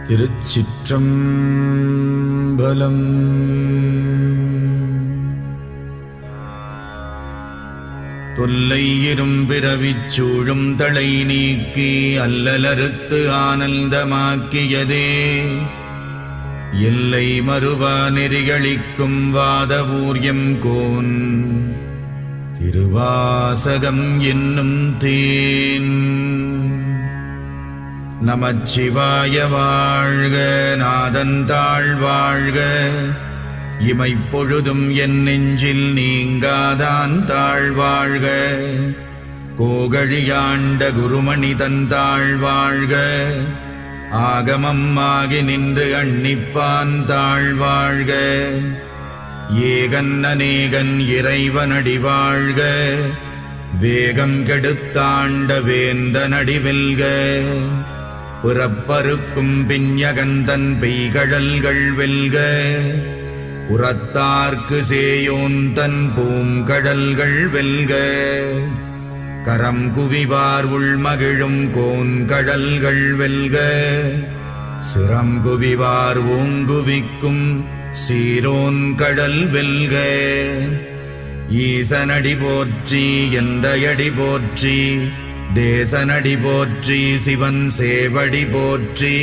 திருச்சிற்றம்பலம். தொல்லை இரும்பிறவிச் சூழும் தளை நீக்கி அல்லலறுத்து ஆனந்தமாக்கியதே எல்லை மறுவா நெறிகளிக்கும் வாதவூர்யம் கோன் திருவாசகம் என்னும் தேன். நமச்சிவாய வாழ்க, நாதந்தாள் வாழ்க, இமைப்பொழுதும் என் நெஞ்சில் நீங்காதான் தாழ்வாழ்க. கோகழியாண்ட குருமணி தந்தாள் வாழ்க, ஆகமம் ஆகி நின்று அன்னிப்பான் தாழ்வாழ்க. ஏகன் அநேகன் இறைவனடி வாழ்க, வேகம் கெடுத்தாண்ட வேந்தனடி வெல்க. புறப்பருக்கும் பிஞகந்தன் பெய்கழல்கள் வெல்க, உரத்தார்க்கு சேயோன் தன் பூங்கடல்கள் வெல்க. கரம் குவிவார் உள்மகிழும் கோன்கடல்கள் வெல்க, சிரம் குவிவார் ஓங்குவிக்கும் சீரோன் கடல் வெல்க. ஈசனடி போற்றி, எந்தையடி போற்றி, தேசனடி போற்றி, சிவன் சேவடி போற்றி.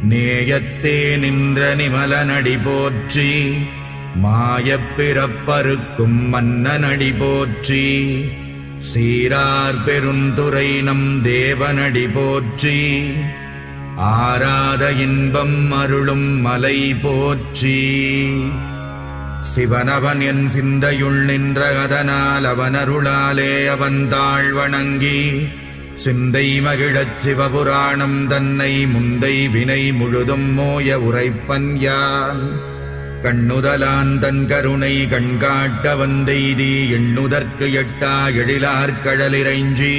நேயத்தே நின்ற நிமலனடி போற்றி, மாயப்பிறப்பருக்கும் மன்னனடி போற்றி. சீரார் பெருந்துரை நம் தேவனடி போற்றி, ஆராத இன்பம் அருளும் மலை போற்றி. சிவனவன் என் சிந்தையுள் நின்ற அதனால் அவனருளாலே அவன் தாழ் வணங்கி சிந்தை மகிழச் சிவபுராணம் தன்னை முந்தை வினை முழுதும் மோய உரைப்பன் யான். கண்ணுதலான் தன் கருணை கண்காட்ட வந்தெய்தி எண்ணுதற்கு எட்டா எழிலார் கடலிறைஞ்சி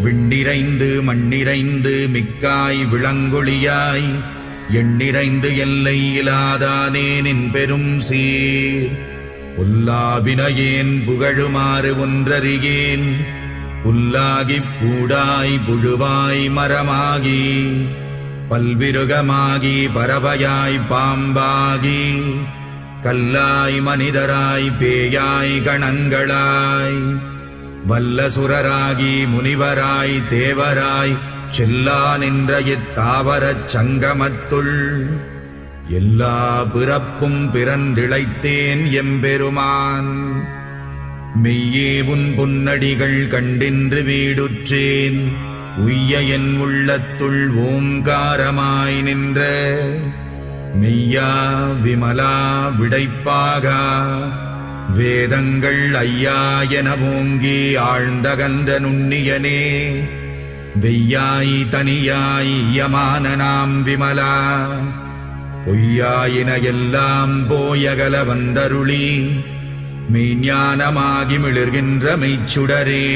விண்ணிறைந்து மண்ணிறைந்து மிக்காய் விளங்கொழியாய் எண்ணிறைந்து எல்லை இலாதானே நின் பெரும் சீர். புல்லாவினையேன் புகழுமாறு ஒன்றறியேன், புல்லாகிப் பூடாய் புழுவாய் மரமாகி பல்விருகமாகி பறவையாய் பாம்பாகி கல்லாய் மனிதராய் பேயாய் கணங்களாய் வல்லசுரராகி முனிவராய் தேவராய் செல்லா நின்ற இத்தாவரச் சங்கமத்துள் எல்லா பிறப்பும் பிறந்திழைத்தேன் எம்பெருமான். மெய்யே உன் பொன்னடிகள் கண்டின்று வீடுற்றேன், உய்ய என் உள்ளத்துள் ஓங்காரமாய் நின்ற மெய்யா விமலா விடைப்பாகா. வேதங்கள் ஐயா என ஓங்கி ஆழ்ந்தகன்ற நுண்ணியனே, வெய்யாய் தனியாய் யமான நாம் விமலா. பொய்யாயின எல்லாம் போயகல வந்தருளி மெய்ஞானமாகி மிளிர்கின்ற மெய்ச்சுடரே.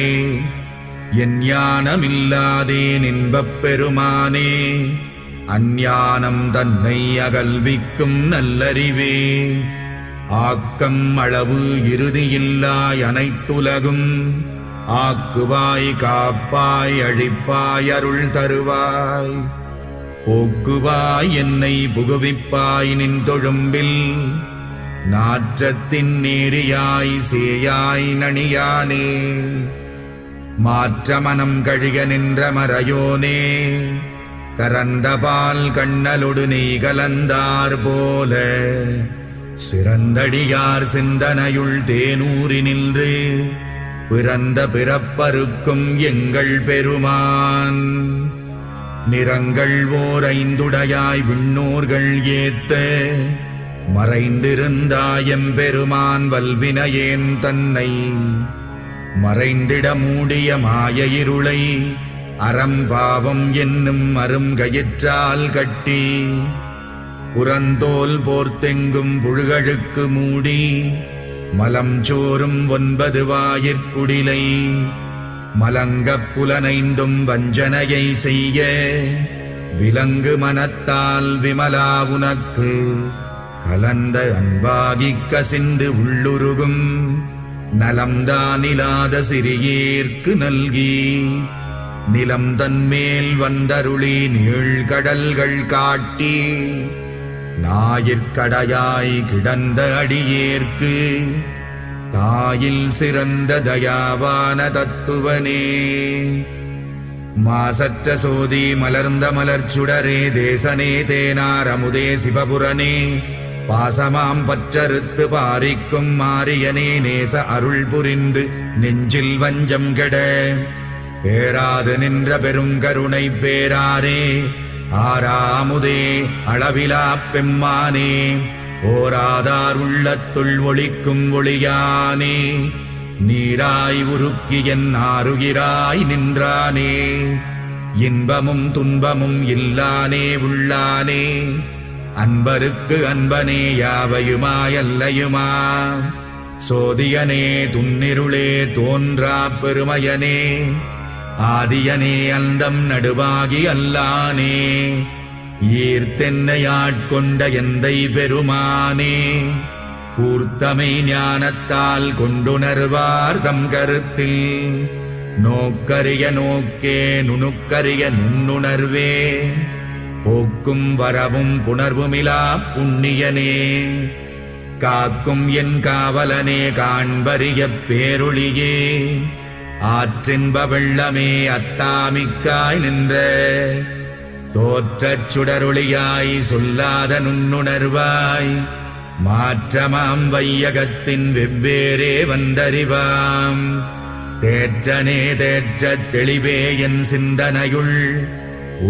என் ஞானமில்லாதேன் இன்பப் பெருமானே, அஞ்ஞானம் தன்னை அகல்விக்கும் நல்லறிவே. ஆக்கம் அளவு இறுதியில்லாய் அனைத்துலகும் ஆக்குவாய் காப்பாய் அழிப்பாய் அருள் தருவாய். போக்குவாய் என்னை புகுவிப்பாய் நின் தொழும்பில், நாற்றத்தின் நேரியாய் சேயாய் நணியானே. மாற்ற மனம் கழிக நின்ற மறையோனே, கரந்தபால் கண்ணலொடு நெய் கலந்தார் போல சிறந்தடியார் சிந்தனையுள் தேனூறி நின்று பிறந்த பிறப்பருக்கும் எங்கள் பெருமான். நிறங்கள் ஓர் ஐந்துடையாய் விண்ணோர்கள் ஏத்த மறைந்திருந்தாயம் பெருமான் வல்வினையேன் தன்னை மறைந்திட மூடிய மாய இருளை அறம்பாவம் என்னும் அருங்கயிற்றால் கட்டி புறந்தோல் போர்த்தெங்கும் புழுகழுக்கு மூடி மலம் சோறும் 9 வாயிற்குடிலை மலங்கப் புலனைந்தும் வஞ்சனையை செய்ய விலங்கு மனத்தால் விமலா உனக்கு கலந்த அன்பாகிக் கசிந்து உள்ளுருகும் நலம்தானிலாத சிறியேற்கு நல்கி நிலம் தன்மேல் வந்தருளி நீழ்கடல்கள் காட்டி ஞாயிற்கடையாய் கிடந்த அடியேற்கு தாயில் சிறந்த தயாவான தத்துவனே. மாசற்ற சோதி மலர்ந்த மலர்ச்சுடரே தேசனே தேனார் அமுதே சிவபுரனே பாசமாம் பற்றறுத்து பாரிக்கும் மாரியனே நேச அருள் புரிந்து நெஞ்சில் வஞ்சம் கெட பேராது நின்ற பெருங்கருணை பேராரே ஆராமுதே அளவிலா பெம்மானே ஓராதார் உள்ளத்துள் ஒளிக்கும் ஒளியானே நீராய் உருக்கி என் ஆருயிராய் நின்றானே இன்பமும் துன்பமும் இல்லானே உள்ளானே அன்பருக்கு அன்பனே யாவையுமாயல்லையுமா சோதியனே துன்னிருளே தோன்றா பெருமையனே ஆதியனே அந்தம் நடுவாகி அல்லானே ஈர்த்தென்னையாட்கொண்ட எந்தை பெருமானே கூர்த்தமை ஞானத்தால் கொண்டுணர்வார் தம் கருத்தில் நோக்கரிய நோக்கே நுணுக்கரிய நுண்ணுணர்வே போக்கும் வரவும் புணர்வுமிலா புண்ணியனே காக்கும் என் காவலனே காண்பரிய பேரொளியே ஆற்றின்ப வெள்ளமே அத்தாமிக்காய் நின்ற தோற்றச் சுடரொளியாய் சொல்லாத நுண்ணுணர்வாய் மாற்றமாம் வையகத்தின் வெவ்வேறே வந்தறிவாம் தேற்றனே தேற்றத் தெளிவே என் சிந்தனையுள்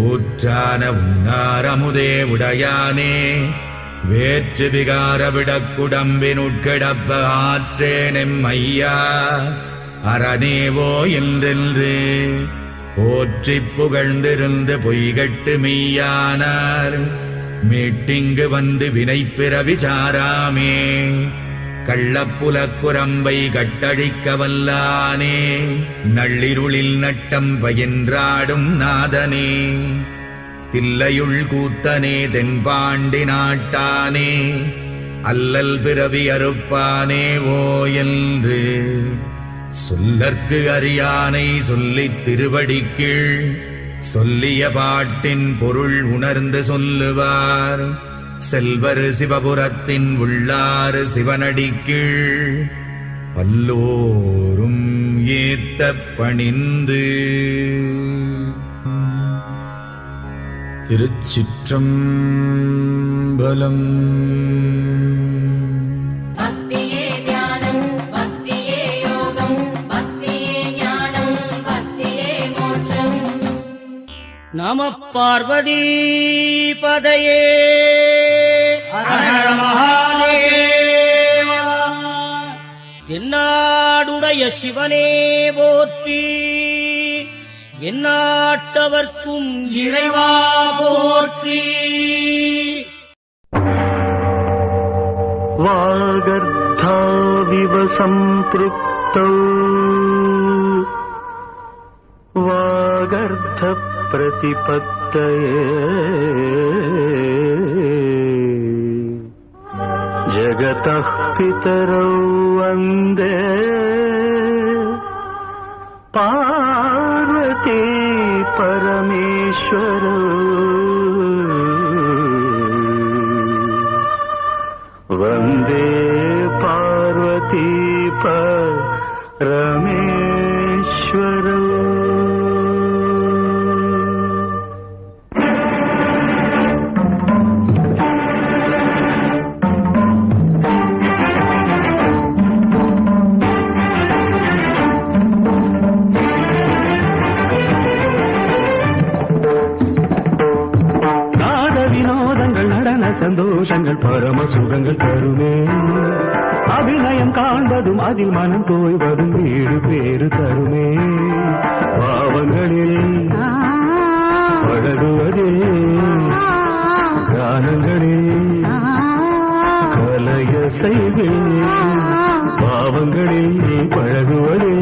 ஊற்றான உன்னாரமுதே உடையானே வேற்று விகார விடக்குடம்பினுட்கிடப்ப ஆற்றேனெம் ஐயா அரணேவோ என்றென்று போற்றிப் புகழ்ந்திருந்து பொய்கட்டு மெய்யானார் மீட்டிங்கு வந்து வினைப்பிறவி சாராமே கள்ளப்புலக்குரம்பை கட்டழிக்க வல்லானே நள்ளிருளில் நட்டம் பயின்றாடும் நாதனே தில்லையுள் கூத்தனே தென்பாண்டி நாட்டானே அல்லல் பிறவி அறுப்பானே ஓ என்று சொல்லற்கு அறியானை சொல்லித் திருவடிக்கீழ் சொல்லிய பாட்டின் பொருள் உணர்ந்து சொல்லுவார் செல்வர் சிவபுரத்தின் உள்ளாறு சிவனடிக்கீழ் பல்லோரும் ஏத்த பணிந்து. திருச்சிற்றம்பலம். நம பார்வதி பதையே ஹர மகாதேவா. தென்னாடுடைய சிவனே போற்றி எந்நாட்டவர்க்கும் இறைவா போற்றி. வாகர்த்தாவிவ சம்பிருக்தௌ வாகர்த்த प्रतिपत्तये जगतः पितरौ वन्दे पार्वती परमेश्वरौ वन्दे पार्वती परमेश्वरौ. சந்தோஷங்கள் பரம சுகங்கள் தருமே அபிநயம் காண்பதும் அதில் மனம் தோய்வதும் வீடு பேறு தருமே பாவங்களில் பழகுவதே கானங்களில் கலைய செய்வே பாவங்களில் பழகுவதே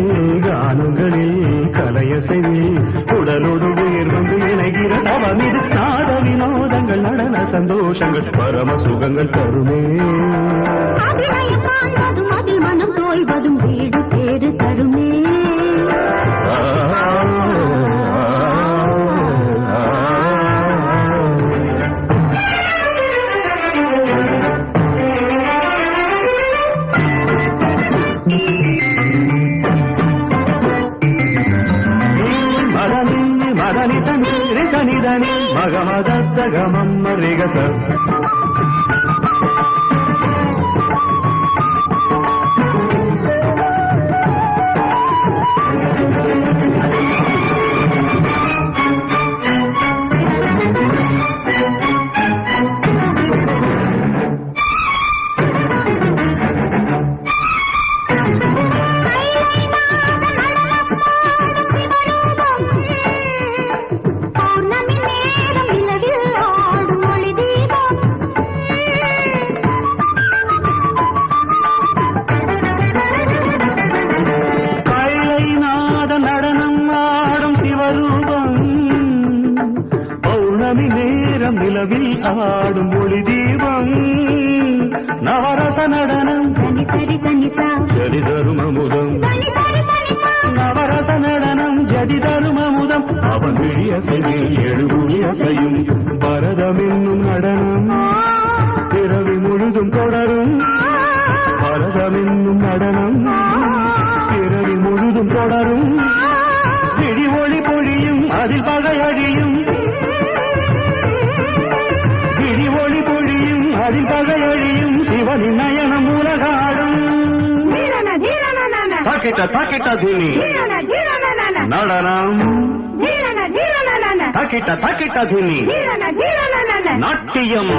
கானங்களில் கலைய செய்வே உடலோடு உயிர் வந்து இணை செய்கிற தவமிது நாத வினோதங்கள் நடன சந்தோஷங்கள் பரம சுகங்கள் தருமே அபிநயம் காண்பதும் அதில் மனம் தோய்வதும் வீடு பேறு தருமே மகமதனிதனி மகமதத்தகமம் ரிகச நிலவில் ஆடும் ஒளி தீபம் நவரச நடனம் ஜதி தரும் அமுதம் நவரச நடனம் ஜதி தரும் அமுதம் அவன் விழியசையில் எழுபுழியசையும் பரதம் என்னும் நடனம் பிறவி முழுதும் தொடரும் பரதம் என்னும் நடனம் பிறவி முழுதும் தொடரும் விழி ஒளி பொழியும் அதில் பகை அழியும் ஒளி பொழியும் அதிபகையழியும் சிவனின் நயனம் உலகாடும் தாக்கிட்ட தாக்கிட்ட துணி நடனம் தாக்கிட்ட தாக்கிட்ட துணி நாட்டியம்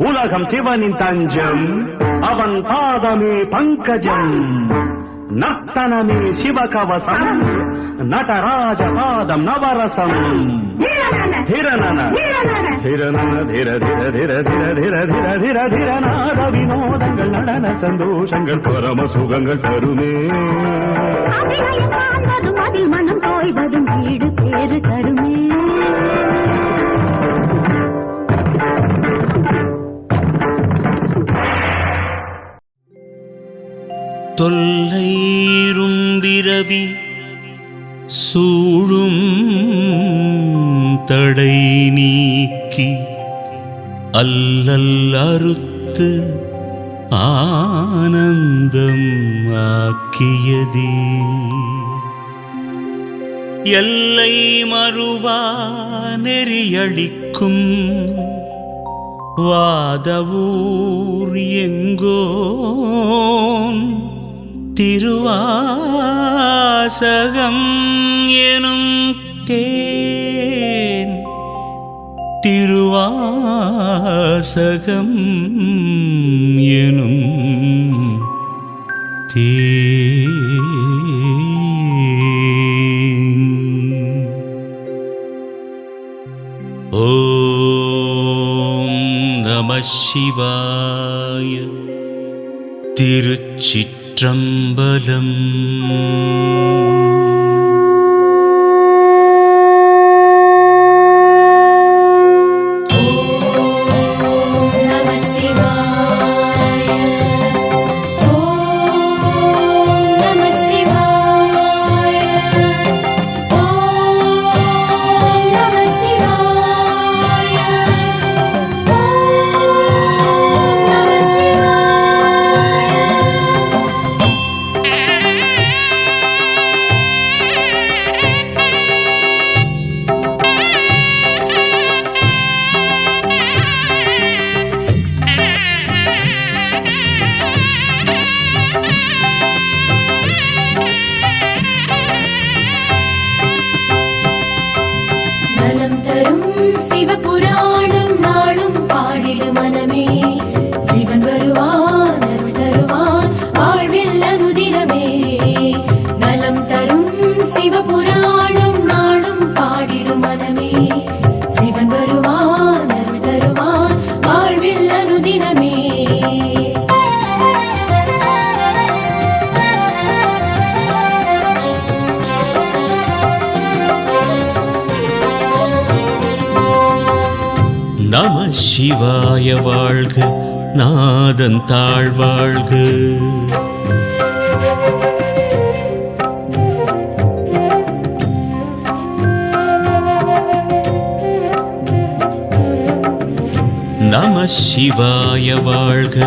உலகம் சிவனின் தஞ்சம் அவன் பாதமே பங்கஜம் நர்த்தனமே சிவகவசம் நடராஜ பாதம் நவரசம் धिरनन धिरनन धिर धिर धिर धिर धिर धिर धिर धिर நாத வினோதங்கள் நடன சந்தோஷங்கள் பரம சுகங்கள் தருமே அபிநயம் காண்பதும் அதில் மனம் தோய்வதும் வீடு பேறு தருமே தொல்லைரும்பிரவி சூழும் தடை நீக்கி அல்லல் அறுத்து ஆனந்தம் ஆக்கியதே எல்லை மறுவா நெறியளிக்கும் வாதவூர் எங்கோன் திருவாசகம் எனும் தேன் திருவாசகம் எனும் தேன் ஓம் நம சிவாய திருச்சிற்றம்பலம் சிவாய வாழ்க, நாதன் தாழ்வாழ்க. நம சிவாய வாழ்க,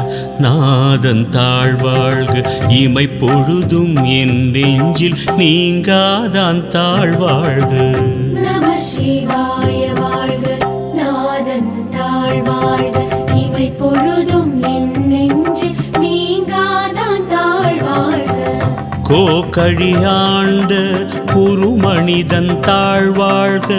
நாதன் தாழ்வாழ்க. இமை பொழுதும் என் நெஞ்சில் நீங்காதான் தாழ்வாழ்க. நம சிவாய வாழ்க, நாதன் தாழ்வாழ்க. இமை பொழுதும் என் நெஞ்சில் நீங்காதான் தாழ்வாழ்க. கோகழியாண்ட குருமனிதன் தாழ்வாழ்க.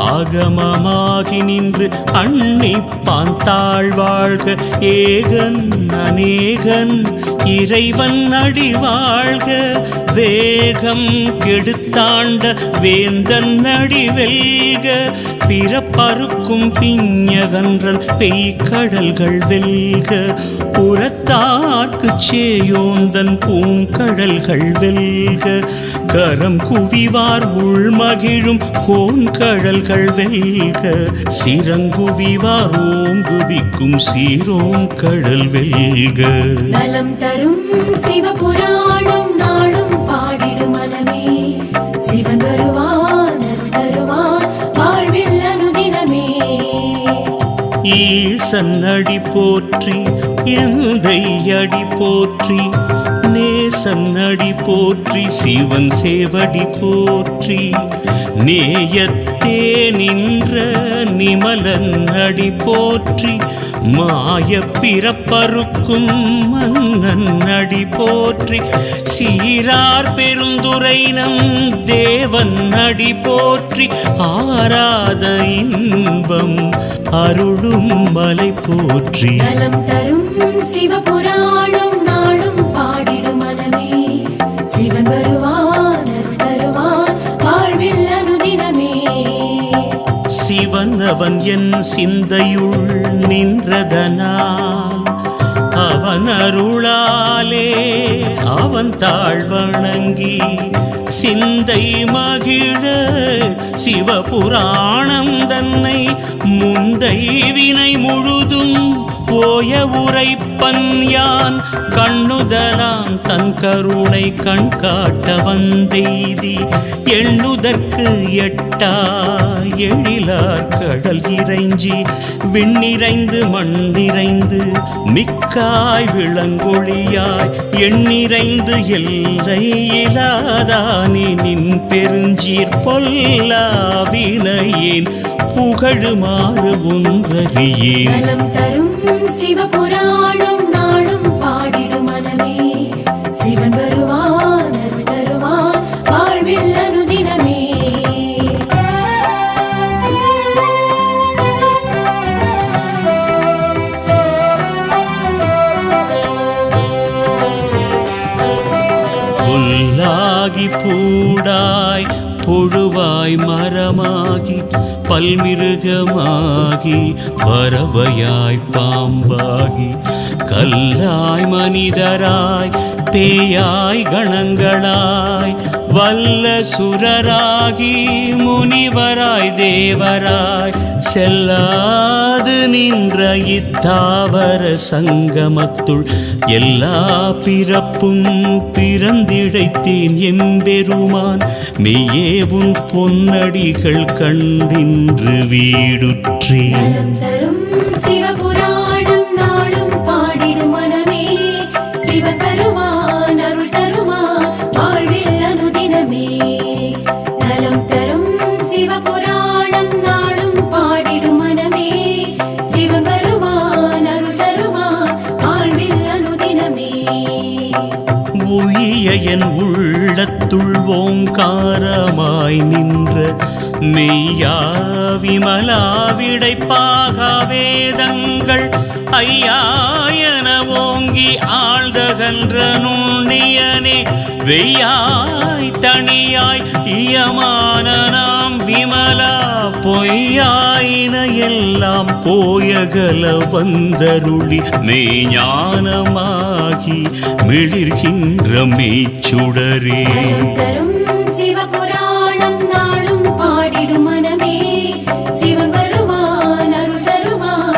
ஆகமமாகி நின்று அன்னிப்பான் தாழ்வாழ்க. ஏகன் அநேகன் இறைவன் அடிவாழ்க. வேகம் கெடுத்தாண்ட வேந்தன் அடிவெல்க. பிறப்பறுக்கும் பிஞகன்றன் பெய்கடல்கள் வெல்க. புறத்தார்க்கு சேயோந்தன் பூங்கடல்கள் வெல்க. கரம் குவிவார் உள்மகிழும் கோன்கடல்கள் வெல்க. சிறங்குவிவார் ஓங்குவிக்கும் சீரோம் கடல் வெல்க. நலம் தரும் சிவபுராணம் நாளும் பாடிடு மனமே. சிவன் வருவான் அருள் தருவான் வாழ்வில் அனுதினமே. ஈசன் அடி போற்றி, எந்தை அடி போற்றி, நேசன் அடி போற்றி, சிவன் சேவடி போற்றி. நேயத்தே நின்ற நிமலன் அடி போற்றி. மாய பிறப்பறுக்கும் மன்னன் அடி போற்றி. சீரார் பெருந்துரை நம் தேவன் அடி போற்றி. ஆராத இன்பம் அருளும் மலை போற்றி. நலம் தரும் சிவபுராணம் நாளும் பாடிடு மனமே. சிவன் வருவான் அருள் தருவான் வாழ்வில் அனுதினமே. சிவன் அவன் என் சிந்தையுள் நின்றதனால் அவன் அருளாலே அவன் தாழ்வணங்கி சிந்தை மகிழ சிவபுராணம் தன்னை முந்தை வினை முழுதும் போய உரைப்பன் யான். கண்ணுதலாம் தன் கருணை கண் காட்ட வந்தெய்தி எண்ணுதற்கு எட்டா எழிலார் கடல் இறைஞ்சி விண்ணிறைந்து மண்ணிறைந்து மிக்காய் விளங்கொழியாய் எண்ணிறைந்து எல்லை இலாதானே நின் பெருஞ்சீர் பொல்லாவினையேன் புகழுமாறு ஒன்றறியேன். நலம் தரும் சிவபுராணம் நாளும் பாடிடு மனமே. சிவன் வருவான் அருள் தருவான் வாழ்வில் அனுதினமே. புல்லாகி பூடாய் புழுவாய் மரமாகி பல்மிருகமாகி பறவையாய் பாம்பாகி கல்லாய் மனிதராய் பேயாய் கணங்களாய் வல்ல சுரராகி முனிவராய் தேவராய் செல்லாது நின்ற இத்தாவர சங்கமத்துள் எல்லா பிறப்பும் பிறந்திழைத்தேன் எம்பெருமான். மெய்யே உன் பொன்னடிகள் கண்டின்று வீடுற்றேன். நலம் தரும் சிவபுராணம் நாளும் பாடிடு மனமே. சிவன் தருவான் அருள் தருவான் வாழ்வில் அனுதினமே. நலம் தரும் சிவபுராணம் நாளும் பாடிடு மனமே. சிவன் வருவான் அருள் தருவான் வாழ்வில் அனுதினமே. உய்ய என் உள்ளத்துள் ஓங்காரமாய் நின்ற மெய்யா விமலா விடைப்பாக வேதங்கள் ஐயாயன ஓங்கி ஆழ்தகன்ற நுண்ணியனே வெய்யாய் தனியாய் இயமான நாம் விமலா பொய்யாயின எல்லாம் போயகல வந்தருளி மெய்ஞானமாகி மிளிர்கின்ற மெய்ச்சுடரே. தரும் சிவபுராணம் நாளும் பாடிடு மனமே. சிவன் வருவான் அருள் தருவான்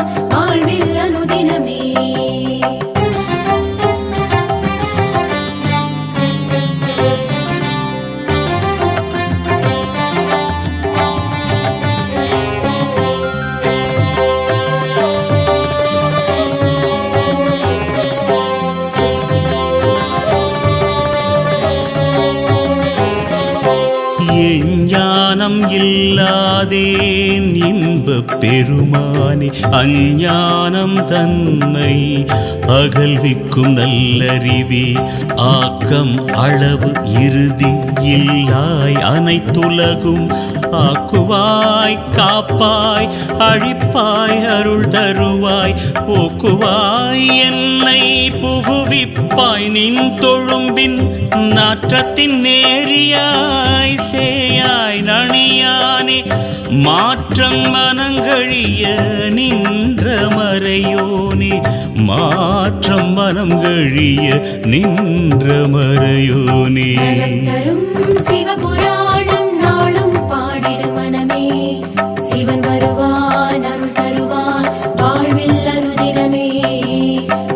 எஞ்ஞானம் இல்லாதேன் இன்பப் பெருமானே அஞ்ஞானம் தன்னை அகல்விக்கும் நல்லறிவே ஆக்கம் அளவு இறுதி இல்லாய் அனைத்துலகும் ஆக்குவாய் காப்பாய் அழிப்பாய் அருள் தருவாய் போக்குவாய் என்னை புகுவிப்பாய் நின் தொழும்பின் நாற்றத்தின் நேரியாய் சேயாய் நணியானே மாற்றம் மனங்கழிய நின்ற மறையோனே மாற்றம் மனங்கழிய நின்ற மறையோனே நலம் தரும் சிவபுராணம் நாளும் பாடிடு மனமே சிவன் வருவான் அருள் தருவான் வாழ்வில் அனுதினமே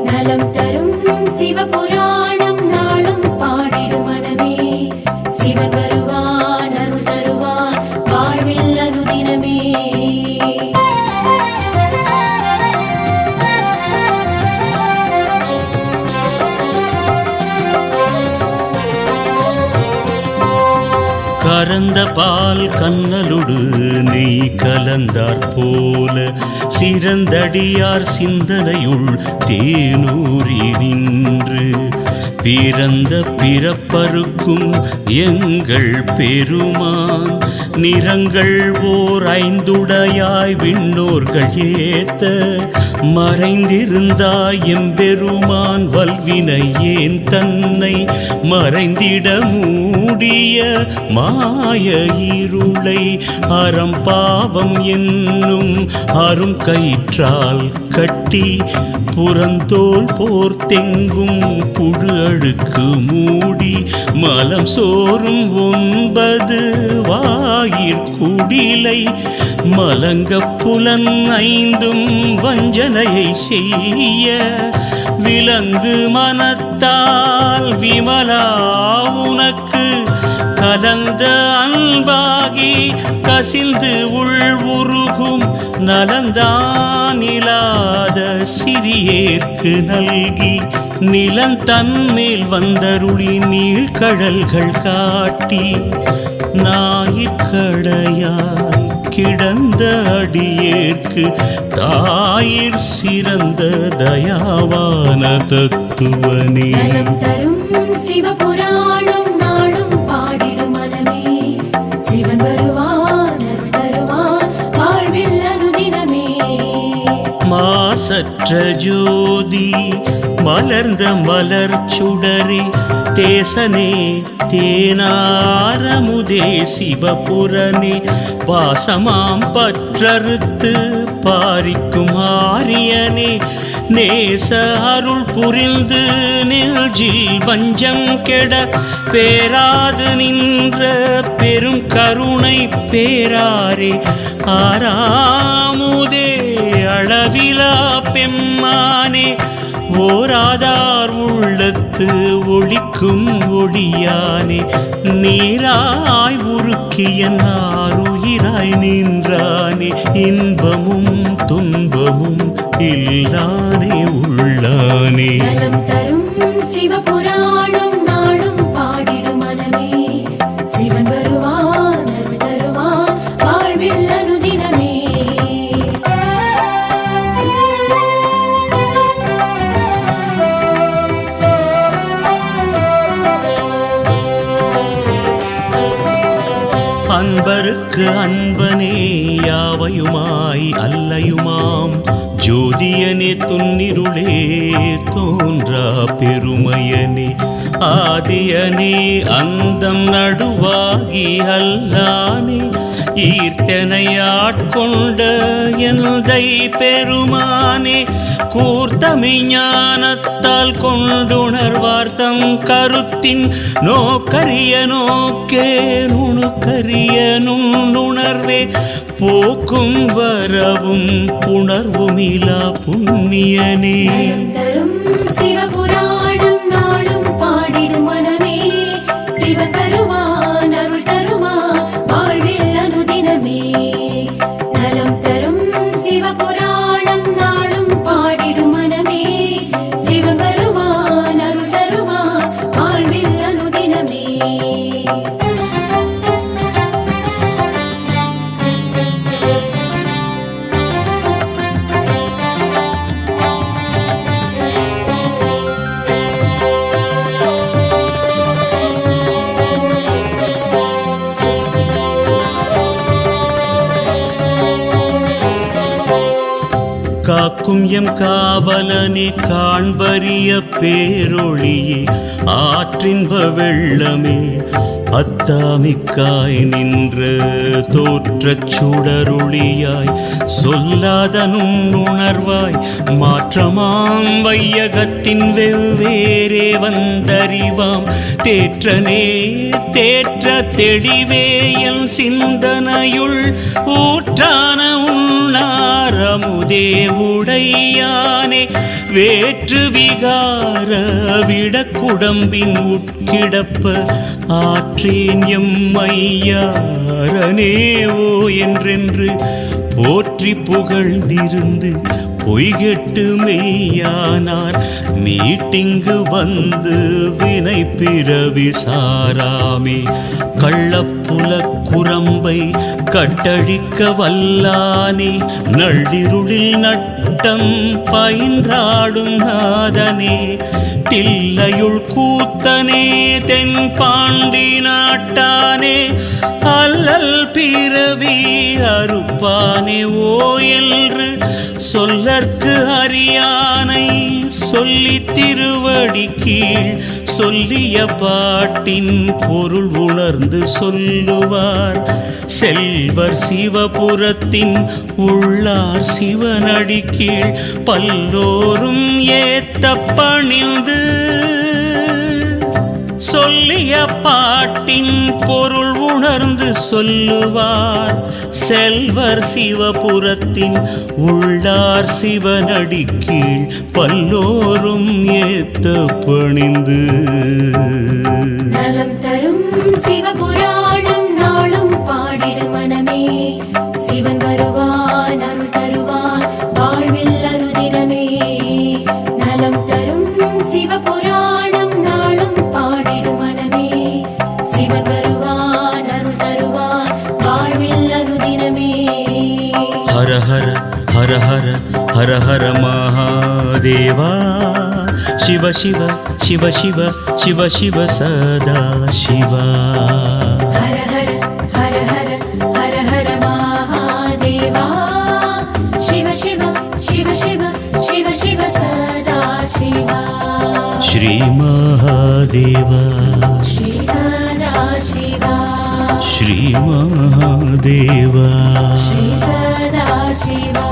நலம் தரும் சிவபுராணம் நாளும் பாடிடு மனமே சிவன் வருவான் அருள் தருவான் வாழ்வில் அனுதினமே கறந்த பால் கண்ணலுடு நெய் கலந்தாற் போல சிறந்தடியார் சிந்தனையுள் தேனூரி நின்று பிறந்த பிறப்பருக்கும் எங்கள் பெருமான் நிறங்கள் ஓர் ஐந்துடையாய் விண்ணோர்கள் ஏத்த மறைந்திருந்தாய் எம்பெருமான் வல்வினை ஏன் தன்னை மறைந்திட மூடிய மாய இருளை அறம்பாவம் என்னும் அரும் கயிற்றால் கட்டி புறந்தோல் போர்த்தெங்கும் புழு அழுக்கு மூடி மலம் சோறும் 9 வாயிற்குடிலை மலங்க புலன் 5 வஞ்சனையை செய்ய விலங்கு மனத்தால் விமலா உனக்கு கலந்த அன்பாகி கசிந்து உள் உருகும் நலந்தான் இல்லாத சிறியேற்கு நல்கி நிலந்தன்மேல் வந்தருளி நீழ்கடல்கள் காட்டி ஞாயிற்கடையாய் கிடந்த அடியேற்கு தாயிற் சிறந்த தயாவான தத்துவனே நலம் தரும் சிவபுராணம் நாளும் பாடிடு மனமே சிவன் வருவான் அருள் தருவான் வாழ்வில் அனுதினமே மாசற்ற ஜோதி மலர்ந்த மலர் சுடரே தேசனே தேனாரமுதே சிவபுரனே பாசமாம் பற்றறுத்து பாரிக்கும் ஆரியனே நேச அருள் புரிந்து நெஞ்சில் வஞ்சம் கெட பேராது நின்ற பெரும் கருணை பேராரே ஆறாமுதே அளவிலா பெம்மானே ஓராதார் உள்ளத்து ஒளிக்கும் ஒளியானே நீராய் உருக்கிய நாருயிராய் நின்றானே இன்பமும் துன்பமும் இல்லானே உள்ளானே நலம் தரும் சிவபுராணம் நாளும் பாடிடு மனமே சிவன் வருவான் அருள் தருவான் வாழ்வில் அனுதினமே அன்பருக்கு அன்பனே யாவையுமாய் அல்லையுமாம் ஜோதியனே துன்னிருளே தோன்றா பெருமையனே ஆதியனே அந்தம் நடுவாகி அல்லானே ஈர்த்தனையாட்கொண்ட எந்தை பெருமானே கூர்த்தமை ஞானத்தால் கொண்டுணர்வார்த்தம் கருத்தின் நோக்கரிய நோக்கே நுணுக்கரிய நுண்ணுணர்வே போக்கும் வரவும் புணர்வுமிலா புண்ணியனே நலம் தரும் சிவபுராணம் நாளும் பாடிடு மனமே சிவன் வருவான் அருள் தருவான் வாழ்வில் அனுதினமே நலம் தரும் சிவபுராணம் நாளும் பாடிடு மனமே சிவன் வருவான் அருள் தருவான் வாழ்வில் அனுதினமே காக்கும் எம் காவலனே காண்பரிய பேரொளியே ஆற்றின்ப வெள்ளமே அத்தாமிக்காய் நின்ற தோற்றச் சுடருளியாய் சொல்லாதனும் உணர்வாய் மாற்றமாம் வையகத்தின் வெவ்வேறே வந்தறிவாம் தேற்றனே தேற்ற தெளிவேயல் சிந்தனையுள் ஊற்றான உண்ணாரமுதே உடையானே வேற்று விகார விடக்குடம்பின் உட்கிடப்ப ஆற்றேன் எம்மையாரனே ஓ என்றென்று போற்றி புகழ்ந்திருந்து பொய்கெட்டு மெய்யானார் மீட்டிங்கு வந்து வினை பிறவி சாராமே கள்ளப்புல குரம்பை கட்டழிக்க வல்லானே நள்ளிருளில் நட்டம் பயின்றாடும் நாதனே தில்லையுள் கூத்தனே தென்பாண்டி நாட்டானே அல்லல் பிறவி அறுப்பானே ஓ என்று சொல்லற்கு அறியானை சொல்லி திருவடி கீழ் சொல்லிய பாட்டின் பொருள் உணர்ந்து சொல்லுவார் செல்வர் சிவபுரத்தின் உள்ளார் சிவனடி கீழ் பல்லோரும் ஏத்த பணிந்து சொல்லிய பாட்டின் பொருள் உணர்ந்து சொல்லுவார் செல்வர் சிவபுரத்தின் உள்ளார் சிவனடி கீழ் பல்லோரும் ஏத்த பணிந்து நலம் தரும் சிவபுராணம் நாளும் பாடிடு மனமே சிவன் வருவான் அருள் தருவான் வாழ்வில் அனுதினமே நலம் தரும் சிவபுராணம் நாளும் பாடிடு மனமே சிவன் வருவான் அருள் தருவான் வாழ்வில் அனுதினமே ஹர ஹர ஹர ஹர ஹர ஹர மகாதேவா शिव शिव शिव शिव शिव शिव सदा शिवा हर हर हर हर हर हर महादेवा शिव शिव शिव शिव शिव शिव सदा शिवा श्री महादेवा श्री सदा शिवा श्री महादेवा श्री सदा शिवा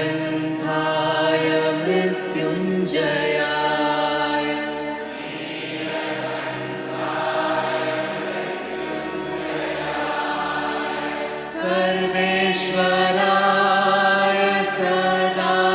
नीलकण्ठाय मृत्युञ्जयाय सर्वेश्वराय सदाशिवाय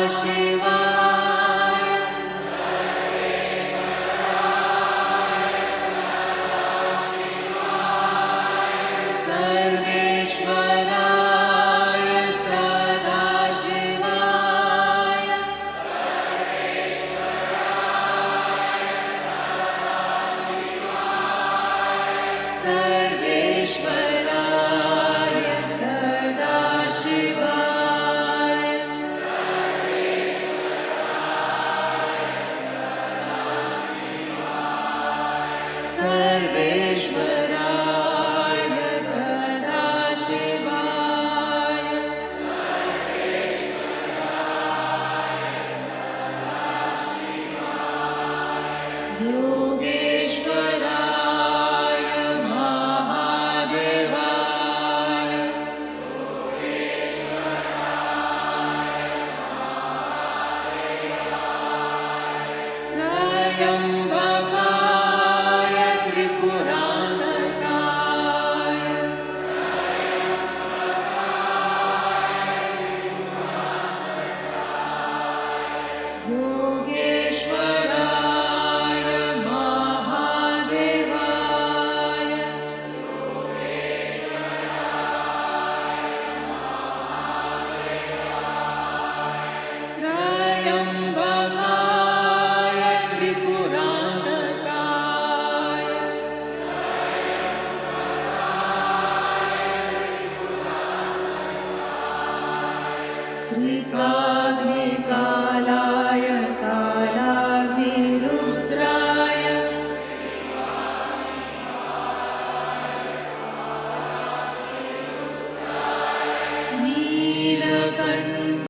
त्रिकाग्नि